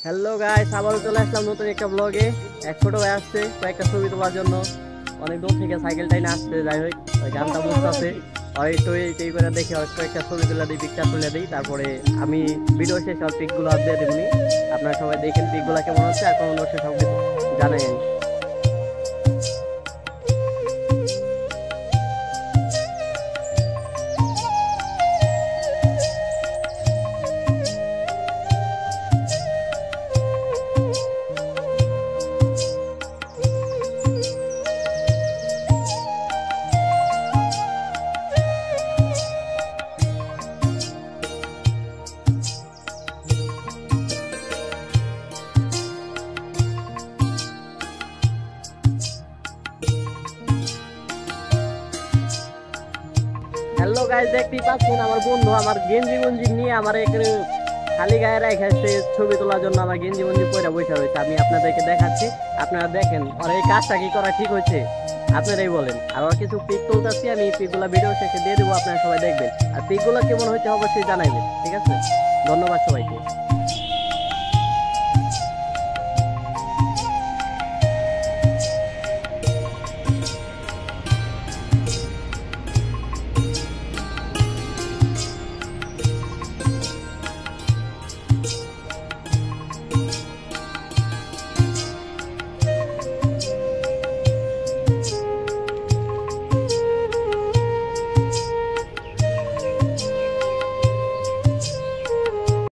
Hello guys, আবারও চলে আসলাম নতুন একটা ব্লগে। এক ছোট ভাই আসছে কয়েকটা ছবি তোলার জন্য, অনেক দূর থেকে সাইকেল টাইনে আসছে। যাই হোক, ওই গানটা বুঝতেছে আর একটু এই করে দেখে কয়েকটা ছবি তুলে দিই, পিকচার তুলে দিই, তারপরে আমি ভিডিও শেষ সব পিকগুলো দিয়ে দেবনি। আপনারা সবাই দেখেন পিকগুলো কেমন হচ্ছে আর কমেন্ট বক্সে সব কিছু জানাই। হ্যালো গাইস, দেখতেই পাচ্ছেন আমার বন্ধু আমার গেঞ্জি গঞ্জি নিয়ে আমার এখানে খালি গায়ে রেখেছে ছবি তোলার জন্য। আমার গেঞ্জি গঞ্জি পরে বসে রয়েছে, আমি আপনাদেরকে দেখাচ্ছি, আপনারা দেখেন। আর এই কাজটা কি করা ঠিক হয়েছে আপনারাই বলেন। আর ওর কিছু পিক তুলতেছি, আমি পিকগুলো ভিডিও শেষে দিয়ে দেবো, আপনারা সবাই দেখবেন। আর পিকগুলো কেমন হচ্ছে অবশ্যই জানাইবেন, ঠিক আছে? ধন্যবাদ সবাইকে।